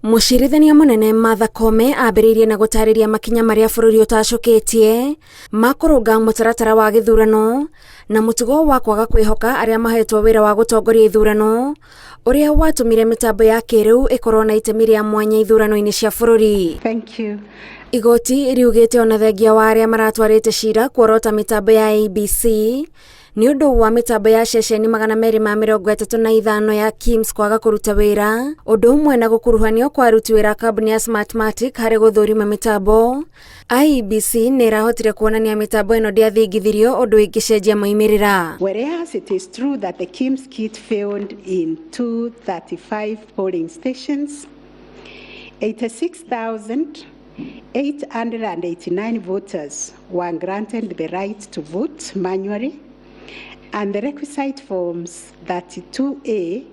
Mũcirithania mũnene Martha Koome ambĩrĩirie na gũtarĩria makinya marĩa bũrũri ũtacũkĩtie makũrũnga mũtaratara wa gĩthurano na mũtugo wa kwaga kwĩhoka arĩa mahetwo wĩra wa gũtongoria ithurano ũrĩa watũmire mĩtambo ya kĩrĩu ĩkorwo na itemi rĩa mwanya ithurano-inĩ cia bũrũri. Thank you. Igoti riugĩte ona thengia wa arĩa maratwarĩte cira kuorota mĩtambo ya ABC nĩ ũndũ wa mĩtambo ya ceceni 235 ya KIMS kwaga kũruta wĩra, ũndũ ũmwe na gũkuruhanio kwa aruti wĩra kambuni ya Smartmatic harĩ gũthũrima mĩtambo. IEBC nĩ ĩrahotire kuonania mĩtambo ĩno ndĩathingithirio ũndũ ĩngĩcenjia maumĩrĩra. Whereas it is true that the KIMS kit failed in 235 polling stations, 86,889 voters were granted the right to vote manually, and the requisite forms 32A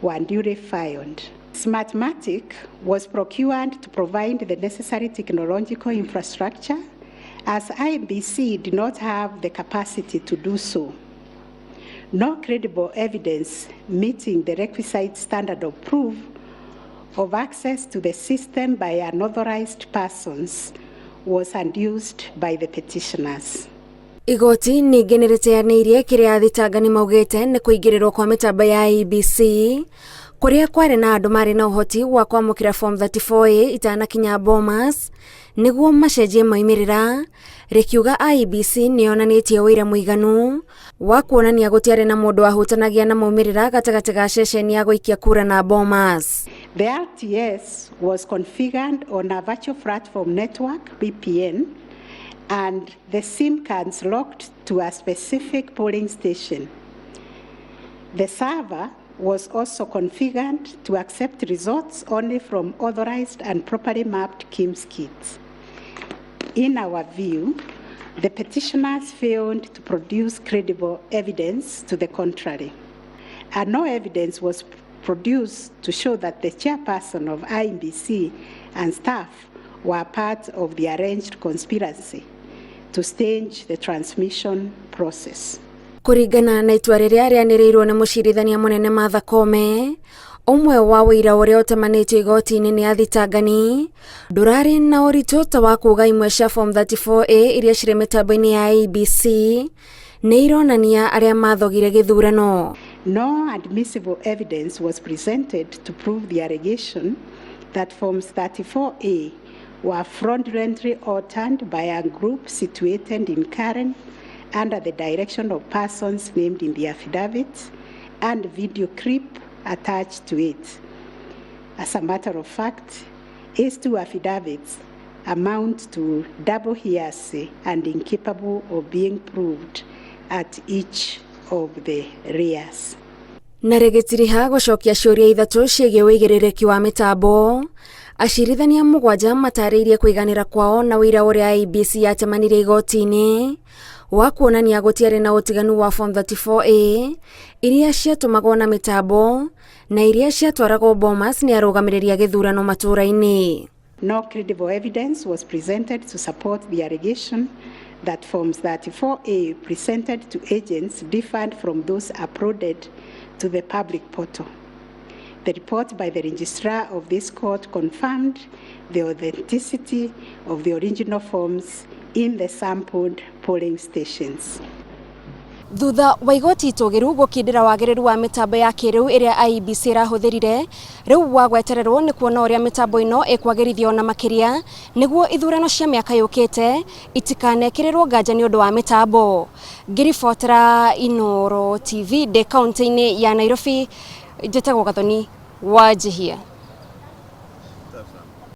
were duly filed. Smartmatic was procured to provide the necessary technological infrastructure, as IEBC did not have the capacity to do so. No credible evidence meeting the requisite standard of proof of access to the system by unauthorized persons was adduced by the petitioners. Igoti ningĩ nĩ rĩteanĩirie kĩrĩa athitangani maugĩte nĩ kũingĩrĩrwo kwa mĩtambo ya IEBC kũrĩa kwarĩ na andũ marĩ na ũhoti wa kwamũkĩra form 34A itanakinya Bomas nĩguo macenjie maumĩrĩra, rĩkiuga IEBC nĩ yonanĩtie ũira mũiganu wa kuonania gũtiarĩ na mũndũ wahutanagia na maumĩrĩra gatagatĩ ga ceceni ya gũikia kura na Bomas. The RTS was configured on a virtual platform network (VPN) and the SIM cards locked to a specific polling station. The server was also configured to accept results only from authorized and properly mapped KIMS kits. In our view, the petitioners failed to produce credible evidence to the contrary, and no evidence was produced to show that the chairperson of IEBC and staff were part of the arranged conspiracy to stage the transmission process. Kũringana na itua rĩrĩa rĩanĩrĩirwo nĩ mũcirithania mũnene Martha Koome, ũmwe wa ũira ũrĩa ũtemanĩtio igoti-inĩ nĩ athitangani ndũrarĩ na ũritũ ta wa kuuga imwe cia form 34A iria cirĩ mĩtambo-inĩ ya IEBC nĩ ironania arĩa mathogire gĩthurano. No admissible evidence was presented to prove the allegation that forms 34A were fraudulently altered by a group situated in Karen under the direction of persons named in the affidavit and video clip attached to it. As a matter of fact, these two affidavits amount to double hearsay and incapable of being proved at each of the rears. Na rĩgĩtiriha gũcokia ciũria ithatũ ciĩgiĩ wĩigĩrĩrĩki wa mĩtambo, acirithania mũgwanja matarĩirie kũiganĩra kwao na ũira ũrĩa IEBC yatemanirie igoti-inĩ wa kuonania gũtiarĩ na ũtiganu wa form 34A iria ciatũmagwo na mĩtambo na iria ciatwaragwo Bomas nĩ arũgamĩrĩria gĩthurano matũũra-inĩ. No credible evidence was presented to support the allegation that forms 34A presented to agents differed from those uploaded to the public portal. The report by the registrar of this court confirmed the authenticity of the original forms in the sampled polling stations. Thutha wa igoti itũgĩru gũkindĩra wagĩrĩru wa mĩtambo ya kĩrĩu ĩrĩa IEBC ĩrahũthĩrire, rĩu wagwetererwo nĩ kuona ũrĩa mĩtambo ĩno ĩkwagĩrithio na makĩria nĩguo ithurano cia mĩaka yũkĩte itikanekĩrĩrwo nganja nĩ ũndũ wa mĩtambo. Ngĩribotera Inooro TV ndĩ kaunti-inĩ ya Nairobi, njĩtagwo Gathoni Wanjihia.